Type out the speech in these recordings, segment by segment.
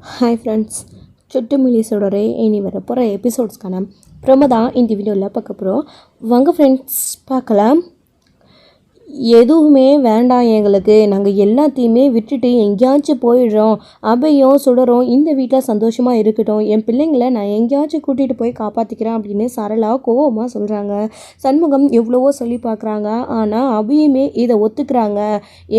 Hi friends, சுட்டு மிலிஸோட இனி வர போகிற எபிசோட்ஸ்க்கான ப்ரோமோ தான் இந்த வீடியோவில் பார்க்க போகிறோம். வாங்க ஃப்ரெண்ட்ஸ் பார்க்கலாம். எதுவுமே வேண்டாம் எங்களுக்கு, நாங்கள் எல்லாத்தையுமே விட்டுட்டு எங்கேயாச்சும் போயிடுறோம். அபையும் சுடரும் இந்த வீட்டில் சந்தோஷமாக இருக்கட்டும். என் பிள்ளைங்களை நான் எங்கேயாச்சும் கூட்டிகிட்டு போய் காப்பாற்றிக்கிறேன் அப்படின்னு சரளா கோவமாக சொல்கிறாங்க. சண்முகம் எவ்வளவோ சொல்லி பார்க்குறாங்க, ஆனால் அபியுமே இதை ஒத்துக்கிறாங்க.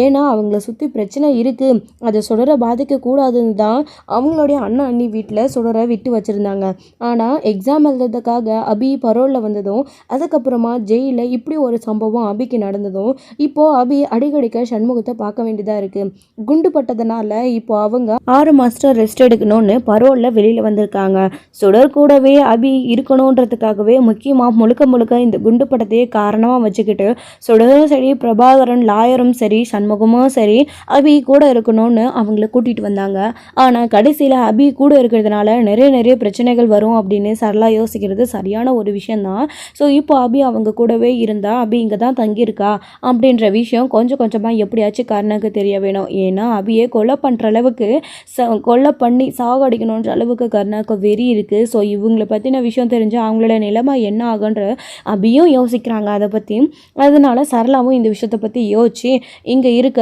ஏன்னா அவங்கள சுற்றி பிரச்சனை இருக்குது, அதை சுடரை பாதிக்கக்கூடாதுன்னு தான் அவங்களுடைய அண்ணன் அண்ணி வீட்டில் சுடரை விட்டு வச்சுருந்தாங்க. ஆனால் எக்ஸாம் எழுதுறதுக்காக அபி பரோலில் வந்ததும், அதுக்கப்புறமா ஜெயிலில் இப்படி ஒரு சம்பவம் அபிக்கு நடந்ததும் இப்போது அபி அடிக்கடிக்க சண்முகத்தை பார்க்க வேண்டியதாக இருக்குது. குண்டு பட்டதுனால இப்போ அவங்க 6 மாதம் ரெஸ்ட் எடுக்கணும்னு பரோலில் வெளியில் வந்திருக்காங்க. சுடர் கூடவே அபி இருக்கணுன்றதுக்காகவே முக்கியமாக முழுக்க இந்த குண்டு பட்டத்தையே காரணமாக வச்சுக்கிட்டு சுடரும் சரி, பிரபாகரன் லாயரும் சரி, சண்முகமும் சரி அபி கூட இருக்கணும்னு அவங்கள கூட்டிகிட்டு வந்தாங்க. ஆனால் கடைசியில் அபி கூட இருக்கிறதுனால நிறைய பிரச்சனைகள் வரும் அப்படின்னு சரளா யோசிக்கிறது சரியான ஒரு விஷயந்தான். ஸோ இப்போ அபி அவங்க கூடவே இருந்தால் அபி இங்கே தான் தங்கியிருக்கா அப்படின்ற விஷயம் கொஞ்சமாக எப்படியாச்சும் கர்ணனுக்கு தெரிய வேணும். ஏன்னா அபியை கொலை பண்ணுற அளவுக்கு கொலை பண்ணி சாகடிக்கணுன்ற அளவுக்கு கர்ணனுக்கு வெறி இருக்குது. ஸோ இவங்களை பற்றின விஷயம் தெரிஞ்சு அவங்களோட நிலைமை என்ன ஆகுன்ற அபியும் யோசிக்கிறாங்க அதை பற்றி. அதனால சரளாவும் இந்த விஷயத்தை பற்றி யோசிச்சு இங்கே இருக்க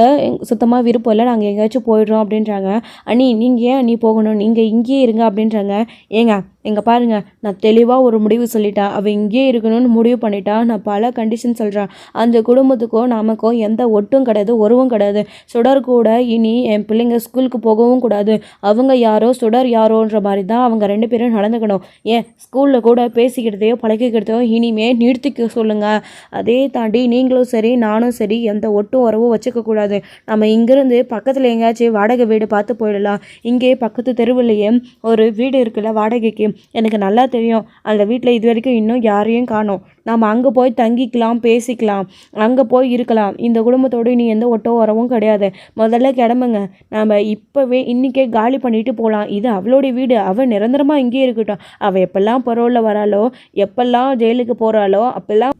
சுத்தமாக விருப்பம் இல்லை, நாங்கள் எங்கேயாச்சும் போயிடுறோம் அப்படின்றாங்க. அண்ணி நீங்கள் ஏன் அண்ணி போகணும், நீங்கள் இங்கேயே இருங்க அப்படின்றாங்க. ஏங்க இங்கே பாருங்கள், நான் தெளிவாக ஒரு முடிவு சொல்லிட்டேன், அவள் இங்கேயே இருக்கணும்னு முடிவு பண்ணிட்டா. நான் பல கண்டிஷன் சொல்கிறேன், அந்த குடும்பத்துக்கோ நமக்கோ எந்த ஒட்டும் கிடையாது, உறவும் கிடையாது. சுடர் கூட இனி என் பிள்ளைங்க ஸ்கூலுக்கு போகவும் கூடாது. அவங்க யாரோ சுடர் யாரோன்ற மாதிரி தான் அவங்க 2 பேரும் நடந்துக்கணும். ஏன் ஸ்கூலில் கூட பேசிக்கிட்டதையோ பழகிக்கிட்டதையோ இனிமே நிறுத்திக்க சொல்லுங்கள். அதே தாண்டி நீங்களும் சரி நானும் சரி எந்த ஒட்டும் உறவும் வச்சுக்கக்கூடாது. நம்ம இங்கேருந்து பக்கத்தில் எங்கேயாச்சும் வாடகை வீடு பார்த்து போயிடலாம். இங்கே பக்கத்து தெருவிலையே ஒரு வீடு இருக்குல்ல வாடகைக்கு, எனக்கு நல்லா தெரியும். அந்த வீட்டில் இது வரைக்கும் இன்னும் யாரையும் காணோம். நாம் அங்கே போய் தங்கிக்கலாம், பேசிக்கலாம், அங்கே போய் இருக்கலாம். இந்த குடும்பத்தோடு நீ எந்த ஒட்டோ வரவும் கிடையாது. முதல்ல கிளம்புங்க, நாம் இப்போவே இன்றைக்கே காலி பண்ணிட்டு போகலாம். இது அவளுடைய வீடு, அவள் நிரந்தரமாக இங்கே இருக்கட்டும். அவள் எப்பெல்லாம் பரோலில் வராளோ, எப்பெல்லாம் ஜெயிலுக்கு போகிறாளோ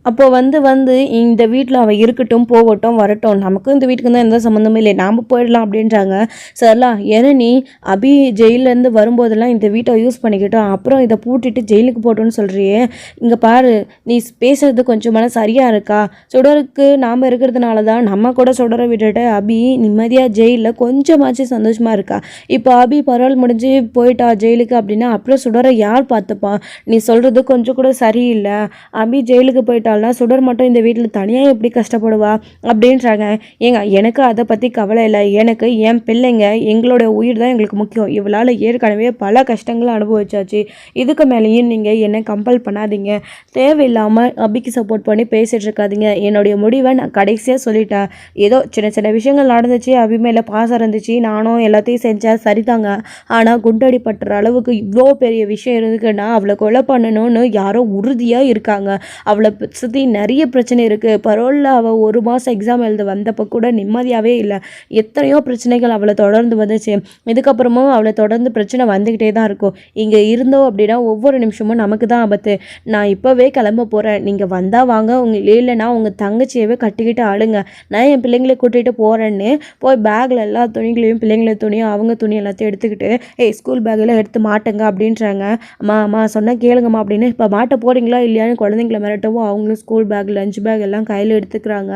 அப்போ வந்து இந்த வீட்டில் அவள் இருக்கட்டும், போகட்டும், வரட்டும். நமக்கும் இந்த வீட்டுக்கு தான் எந்த சம்மந்தமும் இல்லை, நாம் போயிடலாம் அப்படின்றாங்க. சரிலாம், ஏன்னா நீ அபி ஜெயிலேருந்து வரும்போதெல்லாம் இந்த வீட்டை யூஸ் பண்ணிக்கிட்டோம், அப்புறம் இதை பூட்டிட்டு ஜெயிலுக்கு போட்டோன்னு சொல்கிறியே. இங்கே பாரு, நீ பேசுறது கொஞ்சமான சரியாக இருக்கா? சுடருக்கு நாம் இருக்கிறதுனால தான் நம்ம கூட சுடரை விட்டுட்டு அபி நிம்மதியாக ஜெயிலில் கொஞ்சமாச்சும் சந்தோஷமாக இருக்கா. இப்போ அபி பரவால் முடிஞ்சு போயிட்டா ஜெயிலுக்கு அப்படின்னா அப்புறம் சுடரை யார் பார்த்துப்பா? நீ சொல்கிறது கொஞ்சம் கூட சரியில்லை. அபி ஜெயிலுக்கு போயிட்டாள்னா சுடர் மட்டும் இந்த வீட்டில் தனியாக எப்படி கஷ்டப்படுவா அப்படின்றாங்க. ஏங்க எனக்கு அதை பற்றி கவலை இல்லை, எனக்கு என் பிள்ளைங்க எங்களோட உயிர் தான் எங்களுக்கு முக்கியம். இவளால் ஏற்கனவே பல கஷ்டங்களை அனுபவிச்சாச்சு. இதுக்கு மேலேயும் நீங்கள் என்னை கம்பல் பண்ணாதீங்க, தேவையில்லாமல் அபிக்கு சப்போர்ட் பண்ணி பேசிகிட்டு இருக்காதீங்க. என்னுடைய முடிவை நான் கடைசியாக சொல்லிட்டேன். ஏதோ சின்ன விஷயங்கள் நடந்துச்சு, அபி மேலே பாசம் இருந்துச்சு, நானும் எல்லாத்தையும் செஞ்சேன், சரிதாங்க. ஆனால் குண்டடி பட்டுற அளவுக்கு இவ்வளோ பெரிய விஷயம் இருக்குன்னா அவளை கொலை பண்ணணும்னு யாரோ உறுதியாக இருக்காங்க. அவளை சுற்றி நிறைய பிரச்சனை இருக்குது. பரோலில் அவள் 1 மாதம் எக்ஸாம் எழுத வந்தப்போ கூட நிம்மதியாகவே இல்லை. எத்தனையோ பிரச்சனைகள் அவளை தொடர்ந்து வந்துச்சு. இதுக்கப்புறமும் அவளை தொடர்ந்து பிரச்சனை வந்துக்கிட்டே தான் இருக்கும். இங்கே இருந்தோம் அப்படின்னா ஒவ்வொரு நிமிஷமும் நமக்கு தான் ஆபத்து. நான் இப்போவே கிளம்ப போகிறேன், நீங்கள் வந்தால் வாங்க, உங்கள் இல்லைன்னா உங்கள் தங்கச்சியவே கட்டிக்கிட்டு ஆளுங்க, நான் என் பிள்ளைங்களை கூட்டிகிட்டு போகிறேன்னு போய் பேக்கில் எல்லா துணிகளையும் பிள்ளைங்கள துணியும் அவங்க துணி எல்லாத்தையும் எடுத்துக்கிட்டு ஸ்கூல் பேக்கில் எடுத்து மாட்டுங்க அப்படின்றாங்க. அம்மா சொன்னால் கேளுங்கம்மா அப்படின்னு. இப்போ மாட்ட போகிறீங்களா இல்லையான்னு குழந்தைங்கள மிரட்டவும் அவங்களும் ஸ்கூல் பேக் லஞ்ச் பேக் எல்லாம் கையில் எடுத்துக்கிறாங்க.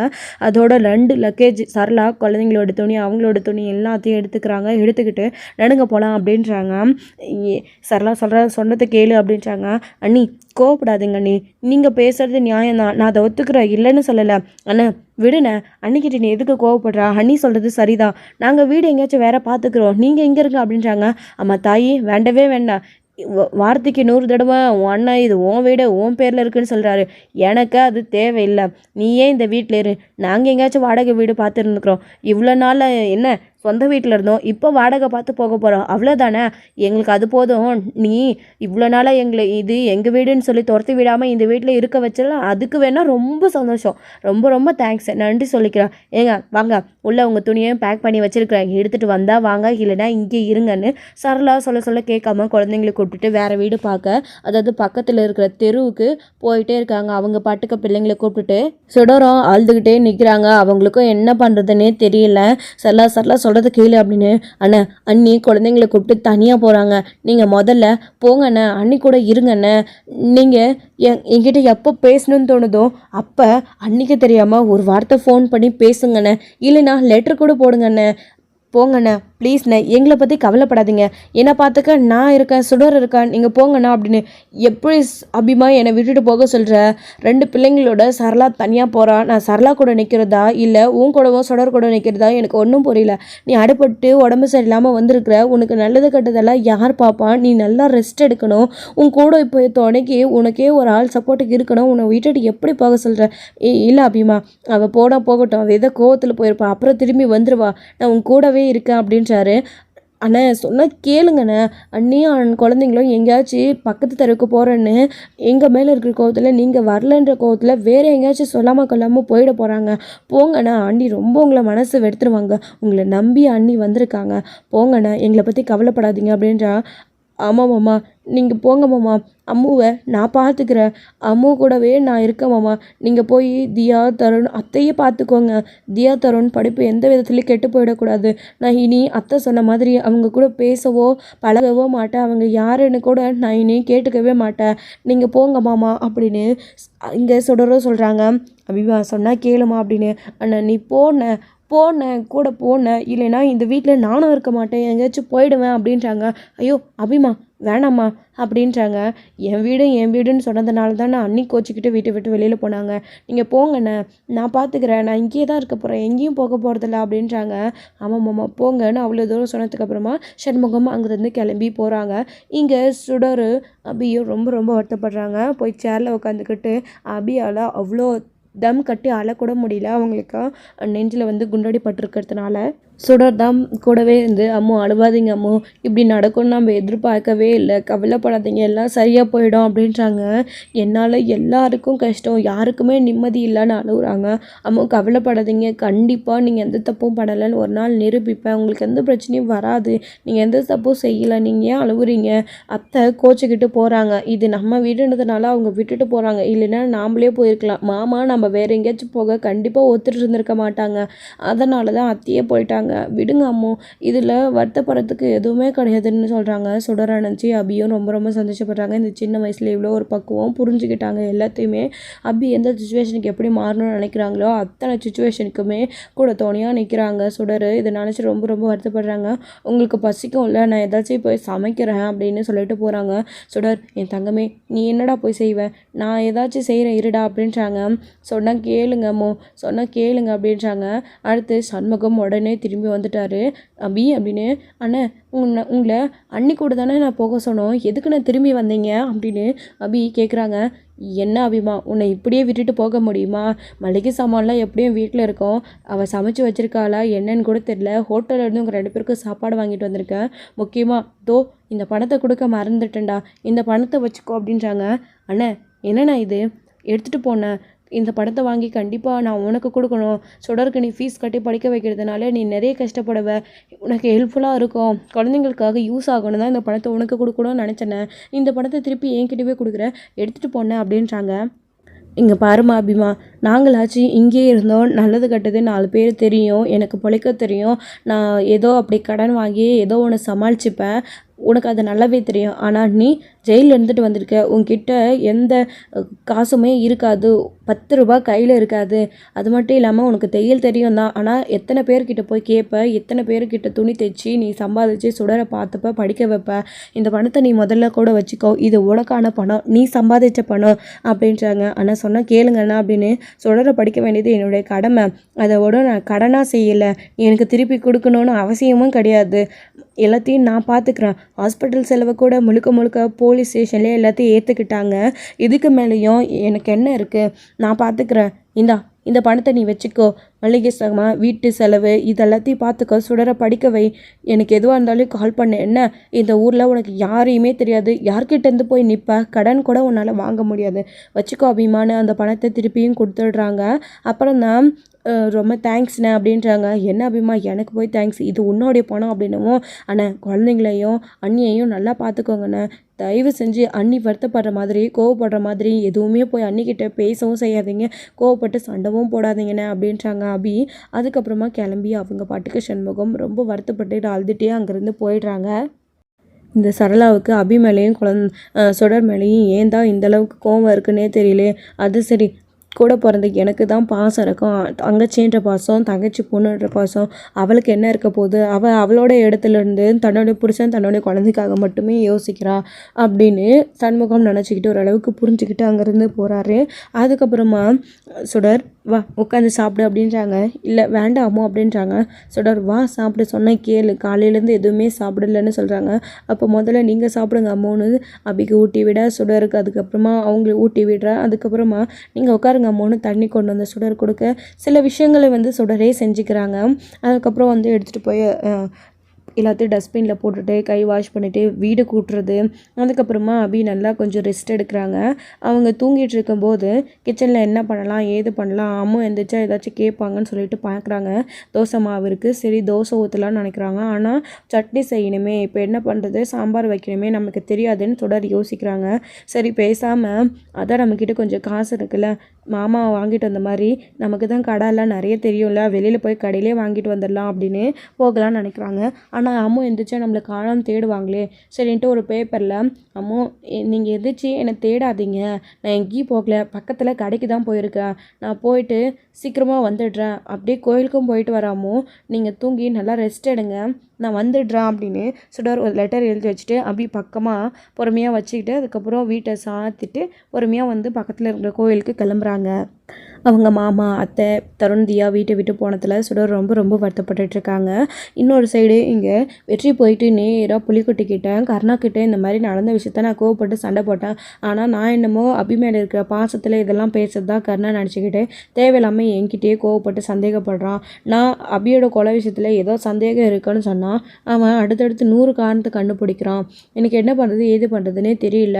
அதோட 2 லக்கேஜ் சரளா குழந்தைங்களோட துணி அவங்களோட துணி எல்லாத்தையும் எடுத்துக்கிறாங்க. எடுத்துக்கிட்டு நடுங்க போகலாம் அப்படின்றாங்க. சரளா சொன்னதை கேளு அப்படின்றாங்க. அண்ணி கோவப்படாதீங்க அண்ணி, நீங்கள் பேசுகிறது நியாயம்தான், நான் அதை ஒத்துக்கிறேன், இல்லைன்னு சொல்லலை. அண்ணா விடுண்ணே, அன்னிக்கிட்ட நீ எதுக்கு கோவப்படுறா? அண்ணி சொல்கிறது சரிதான், நாங்கள் வீடு எங்கேயாச்சும் வேற பார்த்துக்குறோம், நீங்கள் எங்கே இருங்க அப்படின்றாங்க. அம்மா தாயி வேண்டவே வேண்டாம், வார்த்தைக்கு 100 தடவை உன் அண்ணா இது உன் வீடு உன் பேரில் இருக்குன்னு சொல்கிறாரு, எனக்கு அது தேவையில்லை. நீ ஏன் இந்த வீட்டில் இரு, நாங்கள் எங்கேயாச்சும் வாடகை வீடு பார்த்துருந்துக்குறோம். இவ்வளோ நாள் என்ன சொந்த வீட்டில் இருந்தோம், இப்போ வாடகை பார்த்து போக போகிறோம், அவ்வளோதானே, எங்களுக்கு அது போதும். நீ இவ்வளோ நாளாக எங்களை இது எங்கள் வீடுன்னு சொல்லி துரத்தி விடாமல் இந்த வீட்டில் இருக்க வச்சிடலாம், அதுக்கு வேணால் ரொம்ப சந்தோஷம், ரொம்ப தேங்க்ஸ், நன்றி சொல்லிக்கிறேன். ஏங்க வாங்க உள்ளே உங்கள் துணியையும் பேக் பண்ணி வச்சுருக்கிறேன், எடுத்துகிட்டு வந்தால் வாங்க, இல்லைனா இங்கே இருங்கன்னு சரளா சொல்ல கேட்காம குழந்தைங்களை கூப்பிட்டுட்டு வேறு வீடு பார்க்க, அதாவது பக்கத்தில் இருக்கிற தெருவுக்கு போயிட்டே இருக்காங்க. அவங்க பாட்டுக்கு பிள்ளைங்களை கூப்பிட்டுட்டு சுடரும் அழுதுகிட்டே நிற்கிறாங்க. அவங்களுக்கும் என்ன பண்ணுறதுன்னே தெரியல. சரளா சொல்கிறத கேளு அப்படின்னு. அண்ணா அண்ணி குழந்தைங்களை கூப்பிட்டு தனியாக போகிறாங்க, நீங்கள் முதல்ல போங்கண்ணே, அண்ணி கூட இருங்கண்ணே. நீங்கள் என்கிட்ட எப்போ பேசணும்னு தோணுதோ அப்போ அன்றைக்கி தெரியாமல் ஒரு வார்த்தை ஃபோன் பண்ணி பேசுங்கண்ணே, இல்லைன்னா லெட்டர் கூட போடுங்கண்ணே. போங்கண்ணா ப்ளீஸ்ண்ணே, எங்களை பற்றி கவலைப்படாதீங்க, என்னை பார்த்துக்க நான் இருக்கேன், சுடர் இருக்கேன், நீங்கள் போங்கண்ணா அப்படின்னு. எப்படி அபிமா என்னை விட்டுட்டு போக சொல்கிற? 2 பிள்ளைங்களோட சரளா தனியாக போகிறா, நான் சரளா கூட நிற்கிறதா இல்லை உன் கூடவும் சுடர் கூட நிற்கிறதா எனக்கு ஒன்றும் புரியல. நீ அடிபட்டு உடம்பு சரியில்லாமல் வந்திருக்கிற, உனக்கு நல்லது கெட்டதெல்லாம் யார் பார்ப்பான்? நீ நல்லா ரெஸ்ட் எடுக்கணும், உன் கூட இப்போ துணைக்கு உனக்கே ஒரு ஆள் சப்போர்ட்டுக்கு இருக்கணும், உன்னை விட்டுட்டு எப்படி போக சொல்கிற? இல்லை அபிமா, அவள் போகட்டும், அவள் ஏதோ கோவத்தில் போயிருப்பா, அப்புறம் திரும்பி வந்துடுவா, நான் உன் கூடவே இருக்கேன் அப்படின்றாரு. அண்ணே சொன்னால் கேளுங்கண்ணே, அண்ணியும் குழந்தைங்களும் எங்கேயாச்சும் பக்கத்து தெருவுக்கு போகிறேன்னு எங்கள் மேலே இருக்கிற கோவத்தில், நீங்கள் வரலன்ற கோவத்தில் வேறு எங்கேயாச்சும் சொல்லாமல் கொள்ளாமல் போயிட போகிறாங்க. போங்கண்ணா, அண்ணி ரொம்ப உங்களை மனசு வெடுத்துருவாங்க, உங்களை நம்பி அண்ணி வந்திருக்காங்க, போங்கண்ணா, எங்களை பற்றி கவலைப்படாதீங்க அப்படின்றா. ஆமாம் மாமா, நீங்கள் போங்க மாமா, அம்முவை நான் பார்த்துக்கிறேன், அம்மு கூடவே நான் இருக்கேன் மாமா, நீங்கள் போய் தியா தருண் அத்தையே பார்த்துக்கோங்க, தியா தருண் படிப்பு எந்த விதத்துலையும் கெட்டு போயிடக்கூடாது, நான் இனி அத்தை சொன்ன மாதிரி அவங்க கூட பேசவோ பழகவோ மாட்டேன், அவங்க யாருன்னு கூட நான் இனி கேட்டுக்கவே மாட்டேன், நீங்கள் போங்க மாமா அப்படின்னு இங்கே சுடரோ சொல்கிறாங்க. அபிமா சொன்னால் கேளுமா அப்படின்னு. அண்ணா நீ போனேன் கூட போனேன், இல்லைனா இந்த வீட்டில் நானும் இருக்க மாட்டேன், எங்கேயாச்சும் போயிடுவேன் அப்படின்றாங்க. ஐயோ அபிமா வேணாம்மா அப்படின்றாங்க. என் வீடுன்னு சொன்னதுனால தான் நான் அன்னி கோச்சிக்கிட்டு வீட்டை விட்டு வெளியில் போனாங்க, நீங்கள் போங்கண்ணே, நான் பார்த்துக்கிறேன், நான் இங்கேயே தான் இருக்க போகிறேன், எங்கேயும் போக போகிறதில்ல அப்படின்றாங்க. ஆமாம் மாமா போங்கன்னு அவ்வளோ தூரம் சொன்னதுக்கப்புறமா சண்முகம் அங்கேருந்து கிளம்பி போகிறாங்க. இங்கே சுடர் அபியும் ரொம்ப ரொம்ப வருத்தப்படுறாங்க. போய் சேரில் உட்காந்துக்கிட்டு அபியால் அவ்வளோ தம் கட்டி அழக்கூட முடியல, அவங்களுக்கு நெஞ்சில் வந்து குண்டடி பட்டிருக்கிறதுனால. சுடர் தான் கூடவே இருந்து அம்மு அழுவாதீங்க அம்மு, இப்படி நடக்கும்னு நம்ம எதிர்பார்க்கவே இல்லை, கவலைப்படாதீங்க, எல்லாம் சரியாக போயிடும் அப்படின்றாங்க. என்னால் எல்லாருக்கும் கஷ்டம், யாருக்குமே நிம்மதி இல்லைன்னு அழுகுறாங்க. அம்மு கவலைப்படாதீங்க, கண்டிப்பாக நீங்கள் எந்த தப்பும் பண்ணலைன்னு ஒரு நாள் நிரூபிப்பேன், உங்களுக்கு எந்த பிரச்சனையும் வராது, நீங்கள் எந்த தப்பும் செய்யலை, நீங்கள் ஏன் அழுகுறீங்க? அத்தை கோச்சிக்கிட்டு போகிறாங்க, இது நம்ம வீடுன்றதுனால அவங்க விட்டுட்டு போகிறாங்க, இல்லைன்னா நாமளே போயிருக்கலாம், மாமா நம்ம வேறு எங்கேயாச்சும் போக கண்டிப்பாக ஒத்துட்டு இருந்திருக்க மாட்டாங்க, அதனால தான் அத்தையே போயிட்டாங்க, விடுங்க அம்மு, இதில் வருத்தப்படுறதுக்கு எதுவுமே கிடையாதுன்னு சொல்கிறாங்க. சுடர் நினச்சி அபியும் ரொம்ப ரொம்ப சந்தோஷப்படுறாங்க. இந்த சின்ன வயசில் இவ்வளோ ஒரு பக்குவம் புரிஞ்சுக்கிட்டாங்க எல்லாத்தையுமே. அபி எந்த சுச்சுவேஷனுக்கு எப்படி மாறணும்னு நினைக்கிறாங்களோ அத்தனை சுச்சுவேஷனுக்குமே கூட துணையாக நிற்கிறாங்க சுடர். இதை நினச்சி ரொம்ப ரொம்ப வருத்தப்படுறாங்க. உங்களுக்கு பசிக்கும் இல்லை, நான் ஏதாச்சும் போய் சமைக்கிறேன் அப்படின்னு சொல்லிட்டு போகிறாங்க. சுடர் என் தங்கமே, நீ என்னடா போய் செய்வேன், நான் ஏதாச்சும் செய்கிறேன் இருடா அப்படின்றாங்க. சொன்னால் கேளுங்க அப்படின்றாங்க. அடுத்து சண்முகம் உடனே திரும்பி வந்துட்டாரு. அபி அப்படின்னு. அண்ணே உங்களை அன்னி கூட தானே நான் போக சொன்னோம், எதுக்கு நான் திரும்பி வந்தீங்க அப்படின்னு அபி கேட்குறாங்க. என்ன அபிமா, உன்னை இப்படியே விட்டுட்டு போக முடியுமா? மளிகை சாமான்லாம் எப்படியும் வீட்டில் இருக்கோம், அவள் சமைச்சு வச்சுருக்காளா என்னன்னு கூட தெரியல, ஹோட்டலில் இருந்து உங்கள் 2 பேருக்கும் சாப்பாடு வாங்கிட்டு வந்திருக்கேன், முக்கியமாக இந்த பணத்தை கொடுக்க மறந்துட்டேன்டா, இந்த பணத்தை வச்சுக்கோ அப்படின்றாங்க. அண்ணே என்னண்ணா இது, எடுத்துகிட்டு போனேன், இந்த பணத்தை வாங்கி கண்டிப்பாக நான் உனக்கு கொடுக்கணும், சுடருக்கு நீ ஃபீஸ் கட்டி படிக்க வைக்கிறதுனால நீ நிறைய கஷ்டப்படுவ, உனக்கு ஹெல்ப்ஃபுல்லாக இருக்கும், குழந்தைங்களுக்காக யூஸ் ஆகணும் தான் இந்த பணத்தை உனக்கு கொடுக்கணும்னு நினச்சேனே, இந்த பணத்தை திருப்பி என்கிட்டவே கொடுக்குறேன், எடுத்துகிட்டு போனேன் அப்படின்றாங்க. இங்கே பாருமா அபிமா, நாங்களாச்சும் இங்கேயே இருந்தோம், நல்லது கெட்டது 4 பேர் தெரியும், எனக்கு பிழைக்க தெரியும், நான் ஏதோ அப்படி கடன் வாங்கி ஏதோ ஒன்று சமாளிச்சுப்பேன், உனக்கு அது நல்லாவே தெரியும். ஆனால் நீ ஜெயிலில் இருந்துட்டு வந்திருக்க, உன்கிட்ட எந்த காசுமே இருக்காது, 10 ரூபா கையில் இருக்காது, அது மட்டும் இல்லாமல் உனக்கு தையல் தெரியும் தான், ஆனால் எத்தனை பேர்கிட்ட போய் கேட்ப, எத்தனை பேர்கிட்ட துணி தைச்சி நீ சம்பாதிச்சு சுடரை பார்த்துப்ப, படிக்க வைப்ப, இந்த பணத்தை நீ முதல்ல கூட வச்சுக்கோ, இது உனக்கான பணம், நீ சம்பாதிச்ச பணம் அப்படின்றாங்க. ஆனால் சொன்னால் கேளுங்கண்ணா அப்படின்னு. சுடரை படிக்க வேண்டியது என்னுடைய கடமை, அதோட நான் கடனாக செய்யலை, எனக்கு திருப்பி கொடுக்கணுன்னு அவசியமும் கிடையாது, எல்லாத்தையும் நான் பார்த்துக்கிறேன், ஹாஸ்பிட்டல் செலவை கூட முழுக்க போலீஸ் ஸ்டேஷன்லேயே எல்லாத்தையும் ஏற்றுக்கிட்டாங்க, இதுக்கு மேலேயும் எனக்கு என்ன இருக்குது, நான் பார்த்துக்கிறேன், இந்த பணத்தை நீ வச்சுக்கோ, மளிகை சாமான் வீட்டு செலவு இதெல்லாத்தையும் பார்த்துக்கோ, சுடரை படிக்க வை, எனக்கு எதுவாக இருந்தாலும் கால் பண்ணு, என்ன இந்த ஊரில் உனக்கு யாரையுமே தெரியாது, யார்கிட்டேருந்து போய் நிற்ப, கடன் கூட உன்னால் வாங்க முடியாது, வச்சுக்கோ அபிமானு அந்த பணத்தை திருப்பியும் கொடுத்துடுறாங்க. அப்புறம் தான் ரொம்ப தேங்க்ஸ்ண்ணே அப்படின்றாங்க. என்ன அபிமா எனக்கு போய் தேங்க்ஸ், இது உன்னோடைய பணம் அப்படின்னவும், அண்ணே குழந்தைங்களையும் அண்ணியையும் நல்லா பார்த்துக்கோங்கண்ணே, தயவு செஞ்சு அண்ணி வருத்தப்படுற மாதிரி கோவப்படுற மாதிரி எதுவுமே போய் அண்ணிக்கிட்ட பேசவும் செய்யாதீங்க, கோவப்பட்டு சண்டவும் போடாதீங்கண்ணே அப்படின்றாங்க அபி. அதுக்கப்புறமா கிளம்பி அவங்க பாட்டுக்கு சண்முகம் ரொம்ப வருத்தப்பட்டு அழுதுகிட்டே அங்கேருந்து போயிடுறாங்க. இந்த சரளாவுக்கு அபி மேலேயும் சுடர் மேலேயும் ஏன் தான் இந்தளவுக்கு கோவம் இருக்குன்னே தெரியல. அது சரி, கூட பிறந்த எனக்கு தான் பாசம் இருக்கும், தங்கச்சின்ற பாசம், தங்கச்சி பொண்ணுன்ற பாசம், அவளுக்கு என்ன இருக்க போகுது, அவளோட இடத்துலேருந்து தன்னுடைய புருஷன் தன்னுடைய குழந்தைக்காக மட்டுமே யோசிக்கிறா அப்படின்னு சண்முகம் நினச்சிக்கிட்டு ஓரளவுக்கு புரிஞ்சுக்கிட்டு அங்கேருந்து போகிறாரு. அதுக்கப்புறமா சுடர் வா உட்காந்து சாப்பிடு அப்படின்றாங்க. இல்லை வேண்டாமோ அப்படின்றாங்க. சுடர் வா சாப்பிடு சொன்னால் கேளு, காலையிலேருந்து எதுவுமே சாப்பிடலன்னு சொல்கிறாங்க. அப்போ முதல்ல நீங்கள் சாப்பிடுங்க அம்மோன்னு அபிக்கு ஊட்டி விட சுடருக்கு அதுக்கப்புறமா அவங்களுக்கு ஊட்டி விடுற. அதுக்கப்புறமா நீங்கள் உட்காருங்க அம்மோன்னு தண்ணி கொண்டு வந்து சுடர் கொடுக்க சில விஷயங்களை சுடரே செஞ்சுக்கிறாங்க. அதுக்கப்புறம் எடுத்துகிட்டு போய் எல்லாத்தையும் டஸ்ட்பினில் போட்டுட்டு கை வாஷ் பண்ணிவிட்டு வீடு கூட்டுறது. அதுக்கப்புறமா அபி நல்லா கொஞ்சம் ரெஸ்ட் எடுக்கிறாங்க. அவங்க தூங்கிட்டு இருக்கும்போது கிச்சனில் என்ன பண்ணலாம் ஏது பண்ணலாம் அம்மா எந்திரிச்சா ஏதாச்சும் கேட்பாங்கன்னு சொல்லிட்டு பார்க்குறாங்க. தோசை மாவு இருக்குது, சரி தோசை ஊற்றலான்னு நினைக்கிறாங்க. ஆனால் சட்னி செய்யணுமே, இப்போ என்ன பண்ணுறது, சாம்பார் வைக்கணுமே, நமக்கு தெரியாதுன்னு தொடர் யோசிக்கிறாங்க. சரி பேசாமல் அதான் நம்மக்கிட்ட கொஞ்சம் காசு இருக்குல்ல, மாமா வாங்கிட்டு வந்த மாதிரி நமக்கு தான் கடையெல்லாம் நிறைய தெரியும்ல, வெளியில் போய் கடையிலே வாங்கிட்டு வந்துடலாம் அப்படின்னு போகலான்னு நினைக்கிறாங்க. ஆனால் அம்மு எந்திரிச்சா நம்மளை காணாமல் தேடுவாங்களே சரின்ட்டு ஒரு பேப்பரில், அம்மு நீங்கள் எந்திரிச்சு என்னை தேடாதீங்க, நான் எங்கேயும் போகல, பக்கத்தில் கடைக்கு தான் போயிருக்கேன், நான் போயிட்டு சீக்கிரமாக வந்துடுறேன், அப்படியே கோயிலுக்கும் போயிட்டு வராமோ, நீங்கள் தூங்கி நல்லா ரெஸ்ட் எடுங்க, நான் வந்துடுறேன் அப்படின்னு சுடர் ஒரு லெட்டர் எழுதி வச்சுட்டு அப்படி பக்கமாக பொறுமையாக வச்சுக்கிட்டு அதுக்கப்புறம் வீட்டை சாத்திட்டு பொறுமையாக பக்கத்தில் இருக்கிற கோயிலுக்கு கிளம்புறாங்க. அவங்க மாமா அத்தை தருண் தியா வீட்டை விட்டு போனதில் சுடர் ரொம்ப ரொம்ப வருத்தப்பட்டுட்ருக்காங்க. இன்னொரு சைடு இங்கே வெற்றி போயிட்டு நேராக புலிக்குட்டிக்கிட்ட கருணாக்கிட்ட இந்த மாதிரி நடந்த விஷயத்த நான் கோவப்பட்டு சண்டை போட்டேன், ஆனால் நான் என்னமோ அபி மேலே இருக்கிற பாசத்தில் இதெல்லாம் பேசுறது தான் கருணா நினச்சிக்கிட்டு தேவையில்லாமல் என்கிட்டயே கோவப்பட்டு சந்தேகப்படுறான். நான் அபியோட கொலை விஷயத்தில் ஏதோ சந்தேகம் இருக்குன்னு சொன்னால் அவன் அடுத்தடுத்து 100 காரணத்தை கண்டுபிடிக்கிறான். எனக்கு என்ன பண்ணுறது ஏது பண்ணுறதுன்னே தெரியல,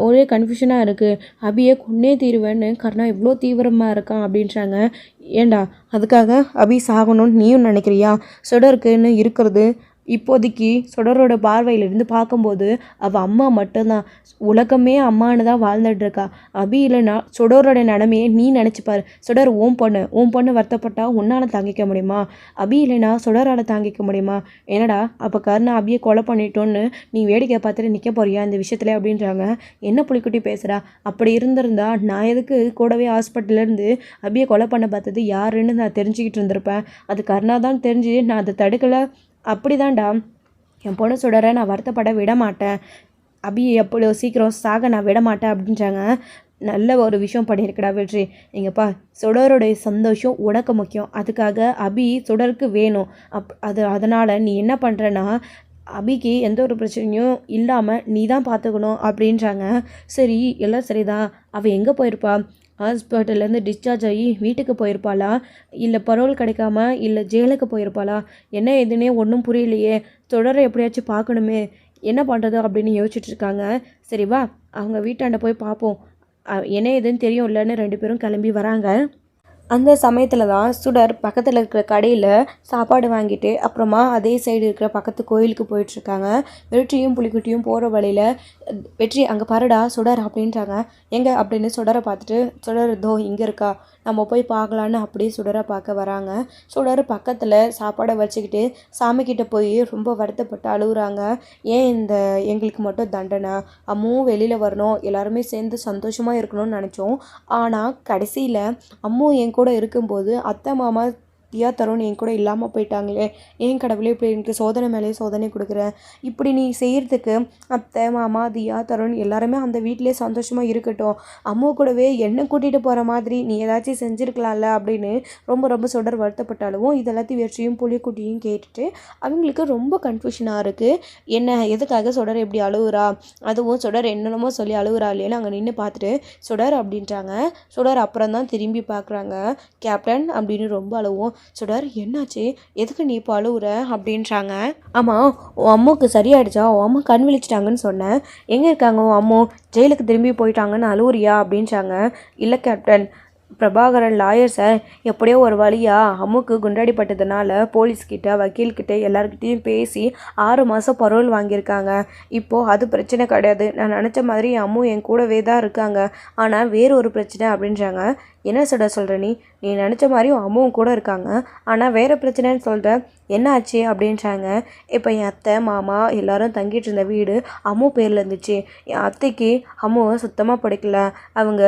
ஒரே கன்ஃபியூஷனாக இருக்குது, அபியை கொன்னே தீருவேன்னு கருணா இவ்வளோ தீவிரமாக இருக்கான் அப்படின்றாங்க. ஏண்டா அதுக்காக அபி சாகணும்னு நீயும் நினைக்கிறியா? சுடருக்குன்னு இருக்கிறது இப்போதைக்கு சுடரோட பார்வையிலிருந்து பார்க்கும்போது அவள் அம்மா மட்டும்தான், உலகமே அம்மானு தான் வாழ்ந்துட்டுருக்கா. அபி இல்லைன்னா சுடரோட நிலமையே நீ நினச்சிப்பார். சுடர் ஓம் பொண்ணு வருத்தப்பட்டா உன்னால் தாங்கிக்க முடியுமா? அபி இல்லைன்னா சுடரால் தாங்கிக்க முடியுமா? என்னடா அப்போ கருணா அபியை கொலை பண்ணிட்டோன்னு நீ வேடிக்கை பார்த்துட்டு நிற்க போறியா இந்த விஷயத்துல அப்படின்றாங்க. என்ன புலிக்குட்டி பேசுகிறா? அப்படி இருந்திருந்தா நான் எதுக்கு கூடவே ஹாஸ்பிட்டல்லேருந்து அபியை கொலை பண்ண பார்த்தது யாருன்னு நான் தெரிஞ்சுக்கிட்டு இருந்திருப்பேன். அது கருணா தான் தெரிஞ்சு நான் அதை தடுக்கலை. அப்படிதான்டா என் பொண்ணு சுடரை நான் வருத்தப்பட விட மாட்டேன், அபி எப்போ சீக்கிரம் சாக நான் விட மாட்டேன் அப்படின்றாங்க. நல்ல ஒரு விஷயம் பண்ணியிருக்கடா வெற்றி, எங்கப்பா சுடருடைய சந்தோஷம் உனக்கு முக்கியம், அதுக்காக அபி சுடருக்கு வேணும், அதனால் நீ என்ன பண்ணுறன்னா அபிக்கு எந்த ஒரு பிரச்சனையும் இல்லாமல் நீ தான் பார்த்துக்கணும் அப்படின்றாங்க. சரி எல்லாம் சரிதான், அவள் எங்கே போயிருப்பா? ஹாஸ்பிட்டல்லேருந்து டிஸ்சார்ஜ் ஆகி வீட்டுக்கு போயிருப்பாளா, இல்லை பரோல் கிடைக்காம இல்லை ஜெயிலுக்கு போயிருப்பாளா, என்ன எதுனே ஒன்றும் புரியலையே, தொடரை எப்படியாச்சும் பார்க்கணுமே, என்ன பண்ணுறது அப்படின்னு யோசிச்சுட்ருக்காங்க. சரி வா அவங்க வீட்டாண்ட போய் பார்ப்போம், என்ன எதுன்னு தெரியும் இல்லைன்னு 2 பேரும் கிளம்பி வராங்க. அந்த சமயத்தில் தான் சுடர் பக்கத்தில் இருக்கிற கடையில் சாப்பாடு வாங்கிட்டு அப்புறமா அதே சைடு இருக்கிற பக்கத்து கோயிலுக்கு போயிட்டுருக்காங்க. வெற்றியும் புலிக்குட்டியும் போகிற வழியில் வெற்றி அங்கே பாருடா சுடர் அப்படின்றாங்க. எங்கே அப்படின்னு சுடரை பார்த்துட்டு, சுடர் தோ இங்கே இருக்கா, நம்ம போய் பார்க்கலான்னு அப்படியே சுடரை பார்க்க வராங்க. சுடர் பக்கத்தில் சாப்பாடை வச்சுக்கிட்டு சாமிக்கிட்ட போய் ரொம்ப வருத்தப்பட்டு அழுகுறாங்க. ஏன் எங்களுக்கு மட்டும் தண்டனை, அம்முவும் வெளியில் வரணும், எல்லாருமே சேர்ந்து சந்தோஷமாக இருக்கணும்னு நினச்சோம், ஆனால் கடைசியில் அம்மு என் கூட இருக்கும்போது அத்தை மாமா தியா தருண் என் கூட இல்லாமல் போயிட்டாங்களே, ஏன் கடவுளே இப்படி எனக்கு சோதனை மேலே சோதனை கொடுக்குறேன், இப்படி நீ செய்கிறதுக்கு அத்தை மாமா தியா தருண் எல்லாருமே அந்த வீட்டிலே சந்தோஷமாக இருக்கட்டும், அம்மா கூடவே என்னை கூட்டிகிட்டு போகிற மாதிரி நீ ஏதாச்சும் செஞ்சுருக்கலாம்ல அப்படின்னு ரொம்ப ரொம்ப சுடர் வருத்தப்பட்டாலும் இதெல்லாத்தையும் வெற்றியும் புலிக்குட்டியும் கேட்டுட்டு அவங்களுக்கு ரொம்ப கன்ஃபியூஷனாக இருக்குது. என்ன எதுக்காக சுடர் எப்படி அழுகுறா, அதுவும் சுடர் என்னென்னமோ சொல்லி அழுகுறா இல்லைன்னு அங்கே நின்று பார்த்துட்டு சுடர் அப்படின்றாங்க. சுடர் அப்புறம் தான் திரும்பி பார்க்குறாங்க. கேப்டன் அப்படின்னு ரொம்ப அழுவும். சுடர் என்னாச்சு, எதுக்கு நீ இப்போ அழுகுற அப்படின்றாங்க. ஆமாம் உன் அம்மாவுக்கு சரியாயிடுச்சா, உன் அம்மா கண் விழிச்சிட்டாங்கன்னு சொன்னேன், எங்கே இருக்காங்க உன் அம்மா, ஜெயிலுக்கு திரும்பி போயிட்டாங்கன்னு அழுகுறியா அப்படின்றாங்க. இல்லை கேப்டன், பிரபாகரன் லாயர் சார் எப்படியோ ஒரு வழியாக அம்முக்கு குண்டடிப்பட்டதுனால போலீஸ்கிட்ட வக்கீல்கிட்ட எல்லாருக்கிட்டையும் பேசி 6 மாதம் பரோல் வாங்கியிருக்காங்க. இப்போது அது பிரச்சனை கிடையாது. நான் நினச்ச மாதிரி அம்மு என் கூடவே தான் இருக்காங்க. ஆனால் வேறு ஒரு பிரச்சனை அப்படின்றாங்க. என்ன சொல்கிற நீ நினச்ச மாதிரியும் அம்முவும் கூட இருக்காங்க. ஆனால் வேறு பிரச்சனைன்னு சொல்கிற, என்ன ஆச்சு அப்படின்றாங்க. இப்போ என் அத்தை மாமா எல்லாரும் தங்கிட்டு இருந்த வீடு அம்மு பேரில் இருந்துச்சு. என் அத்தைக்கு அம்முவை சுத்தமாக பிடிக்கல. அவங்க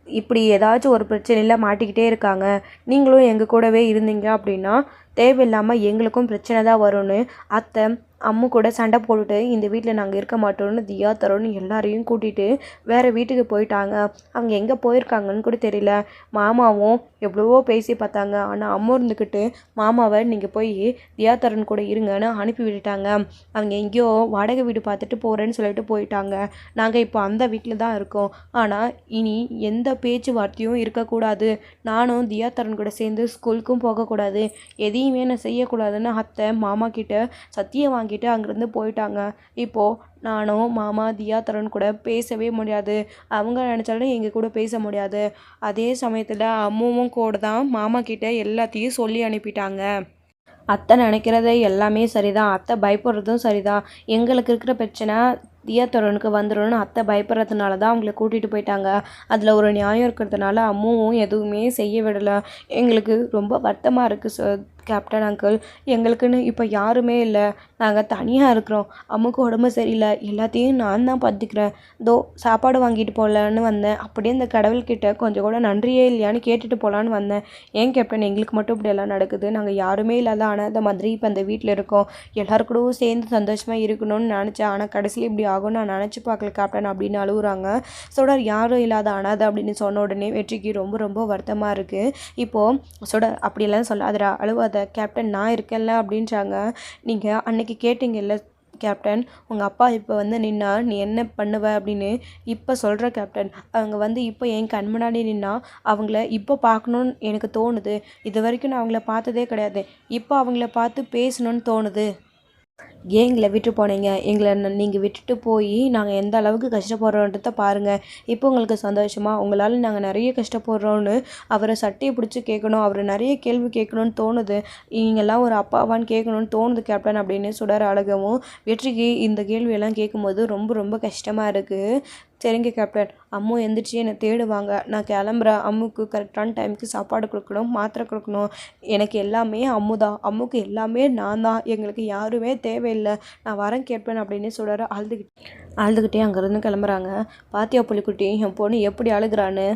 இப்படி ஏதாச்சும் ஒரு பிரச்சனையில் மாட்டிக்கிட்டே இருக்காங்க. நீங்களும் எங்கள் கூடவே இருந்தீங்க அப்படின்னா தேவையில்லாமல் எங்களுக்கும் பிரச்சனை தான் வரும்னு அத்தை அம்மு கூட சண்டை போட்டுட்டு இந்த வீட்டில் நாங்கள் இருக்க மாட்டோம்னு தியா தரோன்னு எல்லாரையும் கூட்டிகிட்டு வேறு வீட்டுக்கு போயிட்டாங்க. அவங்க எங்கே போயிருக்காங்கன்னு கூட தெரியல. மாமாவும் எவ்வளவோ பேசி பார்த்தாங்க. ஆனால் அம்மா இருந்துக்கிட்டு மாமாவை நீங்கள் போய் தியா தரன் கூட இருங்கன்னு அனுப்பி விட்டுட்டாங்க. அவங்க எங்கேயோ வாடகை வீடு பார்த்துட்டு போகிறேன்னு சொல்லிட்டு போயிட்டாங்க. நாங்கள் இப்போ அந்த வீட்டில் தான் இருக்கோம். ஆனால் இனி எந்த பேச்சுவார்த்தையும் இருக்கக்கூடாது. நானும் தியா தரன் கூட சேர்ந்து ஸ்கூலுக்கும் போகக்கூடாது. எதையுமே நான் செய்யக்கூடாதுன்னு அத்தை மாமா கிட்ட சத்தியம் வாங்கிட்டு அங்கேருந்து போயிட்டாங்க. இப்போது நானும் மாமா தியா தரன் கூட பேசவே முடியாது. அவங்க நினச்சாலும் எங்கள் கூட பேச முடியாது. அதே சமயத்தில் அம்முவும் கூட தான் மாமா கிட்ட எல்லாத்தையும் சொல்லி அனுப்பிட்டாங்க. அத்தை நினைக்கிறதே எல்லாமே சரிதான். அத்தை பயப்படுறதும் சரிதான். எங்களுக்கு இருக்கிற பிரச்சனை தியா தரனுக்கு வந்துடும்னு அத்தை பயப்படுறதுனால தான் அவங்கள கூட்டிகிட்டு போயிட்டாங்க. அதில் ஒரு நியாயம் இருக்கிறதுனால அம்முவும் எதுவுமே செய்ய விடலை. எங்களுக்கு ரொம்ப வருத்தமாக இருக்குது சார் கேப்டன் அங்கிள். எங்களுக்குன்னு இப்போ யாருமே இல்லை. நாங்கள் தனியாக இருக்கிறோம். அம்முக்கு உடம்பு சரியில்லை. எல்லாத்தையும் நான் தான் பார்த்துக்கிறேன். சாப்பாடு வாங்கிட்டு போகலான்னு வந்தேன். அப்படியே இந்த கடவுள்கிட்ட கொஞ்சம் கூட நன்றியே இல்லையான்னு கேட்டுட்டு போகலான்னு வந்தேன். ஏன் கேப்டன் எங்களுக்கு மட்டும் இப்படி எல்லாம் நடக்குது? நாங்கள் யாருமே இல்லாத அனாதை மாதிரி இப்போ அந்த வீட்டில் இருக்கோம். எல்லாருக்கூடவும் சேர்ந்து சந்தோஷமாக இருக்கணும்னு நினச்சேன். ஆனால் கடைசியில் இப்படி ஆகும் நான் நினச்சி பார்க்கல கேப்டன் அப்படின்னு அழுகுறாங்க. சுடர் யாரும் இல்லாத அனாதை அப்படின்னு சொன்ன உடனே வெற்றிக்கு ரொம்ப ரொம்ப வருத்தமாக இருக்குது. இப்போது சுடர் அப்படியெல்லாம் சொல்லாதடா, அழுவாத கேப்டன், நான் இருக்கேன்ல அப்படின்றாங்க. நீங்கள் அன்னைக்கு கேட்டிங்கல்ல கேப்டன், உங்கள் அப்பா இப்போ வந்து நின்னா நீ என்ன பண்ணுவ அப்படின்னு இப்போ சொல்கிற கேப்டன். அவங்க இப்போ என் கண் முன்னாடி நின்னா அவங்கள இப்போ பார்க்கணுன்னு எனக்கு தோணுது. இது வரைக்கும் நான் அவங்கள பார்த்ததே கிடையாது. இப்போ அவங்கள பார்த்து பேசணுன்னு தோணுது. ஏன் எங்களை விட்டு போனீங்க? எங்களை நீங்கள் விட்டுட்டு போய் நாங்கள் எந்த அளவுக்கு கஷ்டப்படுறோன்றத பாருங்கள். இப்போ உங்களுக்கு சந்தோஷமா? உங்களால் நாங்கள் நிறைய கஷ்டப்படுறோன்னு அவரை சட்டையை பிடிச்சி கேட்கணும். அவரை நிறைய கேள்வி கேட்கணுன்னு தோணுது. நீங்கள்லாம் ஒரு அப்பாவான்னு கேட்கணுன்னு தோணுது கேப்டன் அப்படின்னு சுடர் அழகவும். வெற்றிக்கு இந்த கேள்வியெல்லாம் கேட்கும்போது ரொம்ப ரொம்ப கஷ்டமாக இருக்குது. சரிங்க கேப்டன், அம்மு எந்திரிச்சு என்னை தேடுவாங்க. நான் கிளம்புறேன். அம்முக்கு கரெக்டான டைமுக்கு சாப்பாடு கொடுக்கணும், மாத்திரை கொடுக்கணும். எனக்கு எல்லாமே அம்மு தான். அம்முக்கு எல்லாமே நான் தான். எங்களுக்கு யாருமே தேவையில்லை. நான் வரேன் கேட்பேன் அப்படின்னு சொல்கிறாரு. அழுதுகிட்டே அங்கேருந்து கிளம்புறாங்க. பாத்தியா புலிக்குட்டி, என் பொண்ணு எப்படி அழுகிறான்னு.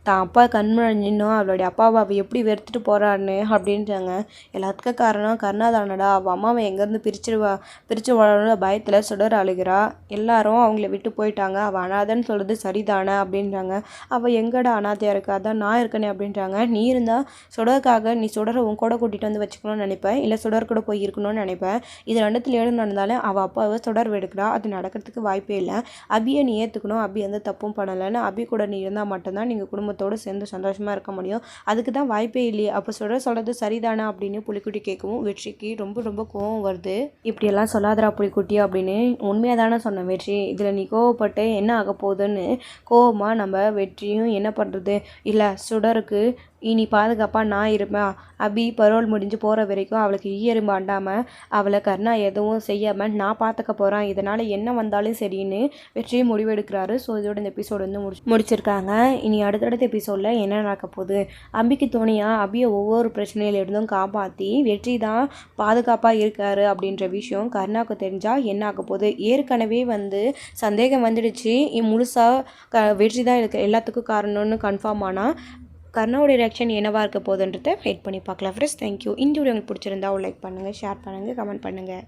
தான் அப்பா கண்முன்னாடி நின்னும் அவளுடைய அப்பாவை அவள் எப்படி வெறுத்துட்டு போகிறான்னு அப்படின்றாங்க. எல்லாத்துக்கும் காரணம் கருணாதானடா. அவள் அம்மாவை எங்கேருந்து பிரித்து வாழணும்னு பயத்தில் சுடர் அழுகிறா. எல்லாரும் அவங்கள விட்டு போயிட்டாங்க. அவள் அனாதைன்னு சொல்கிறது சரிதானே அப்படின்றாங்க. அவள் எங்கடா அனாதையாக இருக்கா? அதான் நான் இருக்கனே அப்படின்றாங்க. நீ இருந்தால் சுடருக்காக நீ சுடரை உன் கூட கூட்டிகிட்டு வந்து வச்சுக்கணும்னு நினைப்பேன், இல்லை சுடர் கூட போய் இருக்கணும்னு நினைப்பேன். இது ரெண்டுத்தில் ஏழு நடந்தாலும் அவள் அப்பாவை சுடர் வெடுக்கிறா. அது நடக்கிறதுக்கு வாய்ப்பே இல்லை. அபியை நீ ஏற்றுக்கணும். அபி எந்த தப்பும் பண்ணலைன்னு. அபி கூட நீ இருந்தால் மட்டும்தான் நீங்கள் குடும்பத்தோடு சேர்ந்து சந்தோஷமாக இருக்க முடியும். அதுக்கு தான் வாய்ப்பே இல்லையே. அப்போ சொல்கிறது சரிதானா அப்படின்னு புலிக்குட்டி கேட்கவும் வெற்றிக்கு ரொம்ப ரொம்ப கோவம் வருது. இப்படியெல்லாம் சொல்லாதரா புலிக்குட்டி அப்படின்னு உண்மையாக தானே சொன்னேன் வெற்றி. இதில் நீ கோவப்பட்டு என்ன ஆக போகுதுன்னு கோவமாக நம்ம வெற்றியும் என்ன பண்ணுறது? இல்லை சுடருக்கு இனி பாதுகாப்பாக நான் இருப்பேன். அபி பரோல் முடிஞ்சு போகிற வரைக்கும் அவளுக்கு ஈயரும்பு அண்டாமல் அவளை கருணா எதுவும் செய்யாமல் நான் பார்த்துக்க போகிறேன். இதனால் என்ன வந்தாலும் சரின்னு வெற்றியை முடிவெடுக்கிறாரு. ஸோ இதோட இந்த எபிசோடு வந்து முடிச்சிருக்காங்க. இனி அடுத்தடுத்த எபிசோடில் என்ன நடக்க போகுது? அபிக்கு துணையாக அபியை ஒவ்வொரு பிரச்சனையிலிருந்தும் காப்பாற்றி வெற்றி தான் பாதுகாப்பாக இருக்காரு அப்படின்ற விஷயம் கருணாவுக்கு தெரிஞ்சால் என்ன ஆக போகுது? ஏற்கனவே வந்து சந்தேகம் வந்துடுச்சு. முழுசாக வெற்றி தான் எல்லாத்துக்கும் காரணம்னு கன்ஃபார்ம் ஆனால் கர்ணாவோடைய ரியாக்ஷன் என்னவாக இருக்க போகுதுன்றதை வெயிட் பண்ணி பார்க்கலாம் ஃப்ரெண்ட்ஸ். தேங்க்யூ. இந்த வீடியோ உங்களுக்கு பிடிச்சிருந்தா லைக் பண்ணுங்கள், ஷேர் பண்ணுங்கள், கமெண்ட் பண்ணுங்கள்.